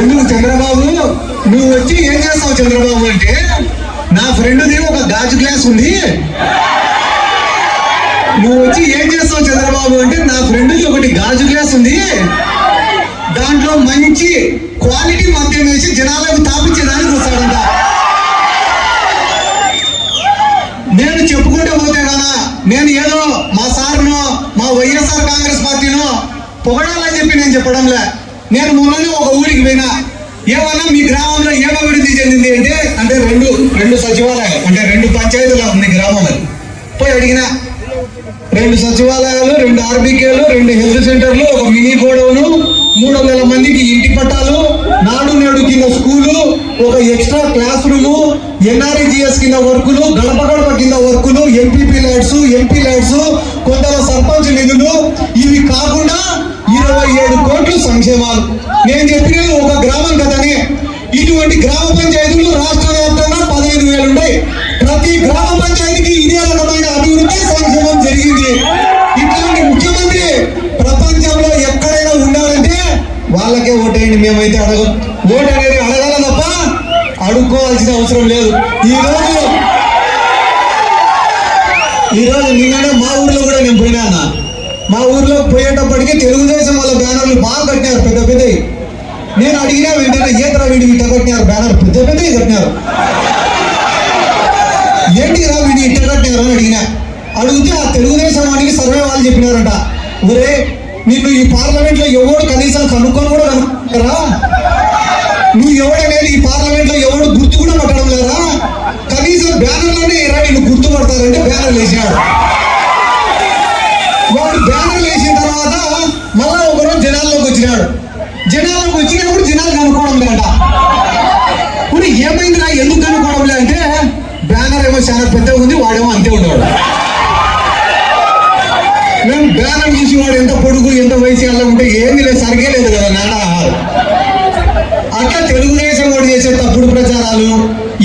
ఎందుకు చంద్రబాబు నువ్వు వచ్చి ఏం చేస్తావు చంద్రబాబు అంటే, నా ఫ్రెండ్ది ఒక గాజు గ్లాస్ ఉంది, నువ్వు వచ్చి ఏం చేస్తావు చంద్రబాబు అంటే, నా ఫ్రెండ్ది ఒకటి గాజు గ్లాస్ ఉంది, దాంట్లో మంచి క్వాలిటీ మద్యం వేసి జనాలకు తాపించేదానికి వస్తాడంట. నేను చెప్పుకుంటూ పోతే కదా, నేను ఏదో మా సార్ను మా వైఎస్ఆర్ కాంగ్రెస్ పార్టీను పొగడాలని చెప్పి నేను చెప్పడంలే. నేను మొన్ననే ఒక ఊరికి పోయినా, ఏమన్నా మీ గ్రామంలో ఏం అభివృద్ధి చెందింది అంటే రెండు సచివాలయాలు అంటే 2 పంచాయతీలు ఉంది గ్రామంలో. పోయి అడిగినా, 2 సచివాలయాలు, 2 ఆర్బీకేలు, 2 హెల్త్ సెంటర్లు, ఒక మినీ గోడౌను, 300 మందికి ఇంటి పట్టాలు, నాడు నేడు కింద స్కూలు, ఒక ఎక్స్ట్రా క్లాస్ రూము, ఎన్ఆర్ఈజిఎస్ కింద వర్కులు, గడప గడప కింద వర్కులు, ఎంపీపీ ల్యాడ్స్, ఎంపీ ల్యాడ్స్, కొందరు సర్పంచ్ నిధులు, ఇవి కాకుండా 27 కోట్లు సంక్షేమాలు. నేను చెప్పినది ఒక గ్రామం కదనే. ఇటువంటి గ్రామ పంచాయతీలు రాష్ట్ర వ్యాప్తంగా 15,000 ఉన్నాయి. ప్రతి గ్రామ పంచాయతీకి ఇదే రకమైన అభివృద్ధి సంక్షేమం జరిగింది. ఇట్లాంటి ముఖ్యమంత్రి ప్రపంచంలో ఎక్కడైనా ఉండాలంటే వాళ్ళకే ఓటేయండి. మేమైతే అడగం. ఓటు అనేది అడగాల తప్ప అడుక్కోవాల్సిన అవసరం లేదు. ఈరోజు నిన్ననే మా ఊర్లో కూడా నేను పోయినా అన్న. మా ఊర్లో పోయేటప్పటికీ తెలుగుదేశం వాళ్ళ బ్యానర్లు బాగా కట్టినారు, పెద్ద పెద్దవి. నేను అడిగినా వెంటనే, ఏతరా వీడి ఇట్ట కట్టినారు బ్యానర్, పెద్ద పెద్దవి కట్టినారు, ఏంటి రా వీడి ఇట్ట కట్టినారు అని అడిగినా. అడిగితే ఆ తెలుగుదేశం వాడికి సర్వే వాళ్ళు చెప్పినారంట, ఒరే నిన్ను ఈ పార్లమెంట్ లో ఎవడు కనీసం కనుక్కొని కూడా కనుక్కుంటారా, నువ్వు ఎవడనేది ఈ పార్లమెంట్ లో ఎవడు గుర్తు కూడా పట్టడం లేరా, కనీసం బ్యానర్లోనే ఎరా నిన్ను గుర్తుపడతారంటే బ్యానర్లు వేసినాడు. వాడు బ్యానర్లు వేసిన తర్వాత మళ్ళా ఒకరోజు జనాల్లోకి వచ్చినాడు. జనాల్లోకి వచ్చినప్పుడు జనాలు కనుక్కోవడం లేట. ఇప్పుడు ఏమైందిరా, ఎందుకు కనుక్కోవడం లే అంటే, బ్యానర్ ఏమో చాలా పెద్దగా ఉంది, వాడేమో అంతే ఉండేవాడు. మేము బ్యానర్ చూసి వాడు ఎంత పొడుగు ఎంత వయసు అలా ఉంటే ఏంది లేదు, సరిగే లేదు కదా నాన్న. అట్లా తెలుగుదేశం కూడా చేసే తప్పుడు ప్రచారాలు.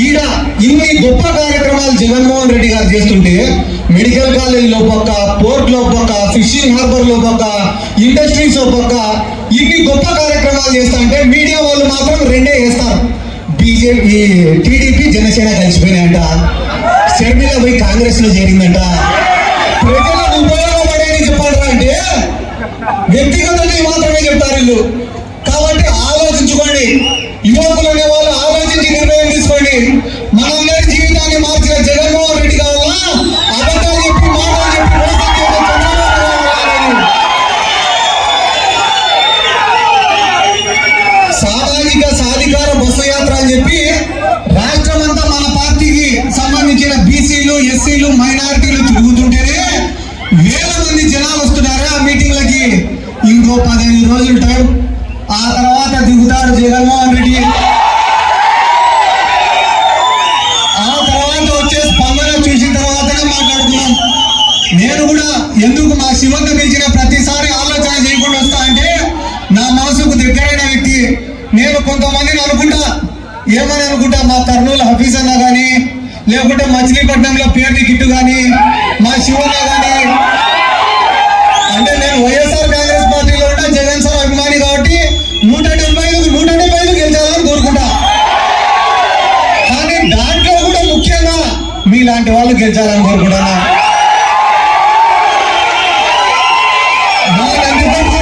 ఈడ ఇన్ని గొప్ప కార్యక్రమాలు జగన్మోహన్ రెడ్డి గారు చేస్తుంటే, మెడికల్ కాలేజీలో పక్క, పోర్ట్లో పక్క, ఫిషింగ్ హార్బర్లో పక్క, ఇండస్ట్రీస్ పక్క ఇన్ని గొప్ప కార్యక్రమాలు చేస్తా అంటే మీడియా వాళ్ళు మాత్రం 2 వేస్తారు. బీజేపీ టీడీపీ జనసేన కలిసిపోయినాయంట, షర్మిల పోయి కాంగ్రెస్ లో చేరిందంట. ప్రజలకు ఉపయోగపడేది చెప్పారా అంటే వ్యక్తిగతంగా మాత్రమే చెప్తారు వీళ్ళు. కాబట్టి ఆలోచించుకోండి, యువకులు అనే వాళ్ళు ఆలోచించి నిర్ణయం తీసుకోండి. మనందరి జీవితాన్ని మార్చిన జగన్మోహన్ రెడ్డి కావాలా, అబద్ధాలు చెప్పి మాటలు చెప్పి మోసం చేసే సామాజిక సాధికార బస్సు యాత్ర అని చెప్పి రాష్ట్రం అంతా మన పార్టీకి సంబంధించిన బీసీలు, ఎస్సీలు, మైనారిటీలు తిరుగుతుంటేనే వేల మంది జనాలు వస్తున్నారు ఆ మీటింగ్లకి. ఇంకో 15 రోజులు టైం, ఆ తర్వాత దిగుతాడు జగన్మోహన్ రెడ్డి. ఆ తర్వాత వచ్చే స్పందన చూసిన తర్వాతనే మాట్లాడుతున్నాం. నేను కూడా ఎందుకు మా శివన్న పిలిచిన ప్రతిసారి ఆలోచన చేయకుండా వస్తా అంటే, నా మనసుకు దగ్గరైన వ్యక్తి. నేను కొంతమందిని అనుకుంటా, ఏమని అనుకుంటా, మా కర్నూలు హఫీజ్ అన్న కానీ, లేకుంటే మచిలీపట్నంలో పేర్ని గిట్టు కానీ, మా శివన్న కానీ, అంటే నేను వైఎస్ఆర్ కాంగ్రెస్ పార్టీలో ఉంటా, జగన్ సార్ అభిమాని కాబట్టి 175 గెలిచాలని కోరుకుంటా. కానీ దాంట్లో కూడా ముఖ్యంగా మీలాంటి వాళ్ళు గెలిచాలని కోరుకుంటున్నా.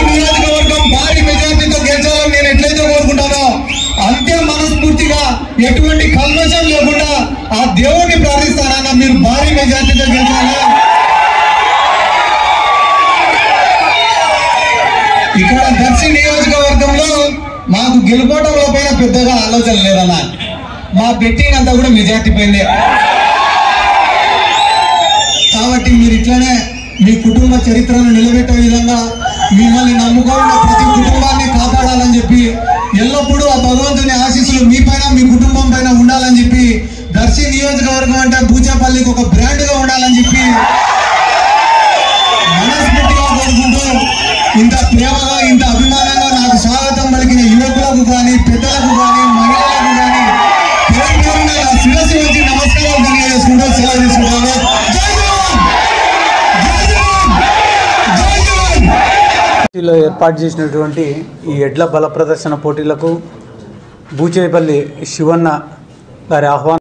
నియోజకవర్గం భారీ మెజార్టీతో గెలిచాలని నేను ఎట్లయితే కోరుకుంటానో, అంతే మనస్ఫూర్తిగా ఎటువంటి కల్మషం లేకుండా ఆ దేవుడిని ప్రార్థిస్తానన్నా మీరు భారీ మెజార్టీతో గెలిచాలా. ఇక్కడ దర్శి నియోజకవర్గంలో మాకు గెలుపోవటంలో పైన పెద్దగా ఆలోచన లేదన్నా. మా బెట్టింగ్ అంతా కూడా మెజార్టీ పోయింది. కాబట్టి మీరు ఇట్లానే మీ కుటుంబ చరిత్రను నిలబెట్టే విధంగా మిమ్మల్ని నమ్ముకున్న ప్రతి కుటుంబాన్ని కాపాడాలని చెప్పి, ఎల్లప్పుడూ ఆ భగవంతుని ఆశీస్సులు మీ పైన మీ కుటుంబం పైన ఉండాలని చెప్పి, దర్శి నియోజకవర్గం అంటే బూచేపల్లికి ఒక బ్రాండ్ గా ఉండాలని చెప్పి మనస్ఫూర్తిగా కోరుకుంటూ, ఇంత ప్రేమగా ఇంత అభిమానంగా నాకు స్వాగతం పలికిన యువకులకు కానీ, పెద్దలకు కానీ, మహిళలకు కానీ పేరు పేరున శిరస్సు వచ్చి నమస్కారాలు తెలియజేసుకుంటూ సెలవు తీసుకుంటాను. ఏర్పాటు చేసినటువంటి ఈ ఎడ్ల బల ప్రదర్శన పోటీలకు బూచేపల్లి శివన్న గారి ఆహ్వానం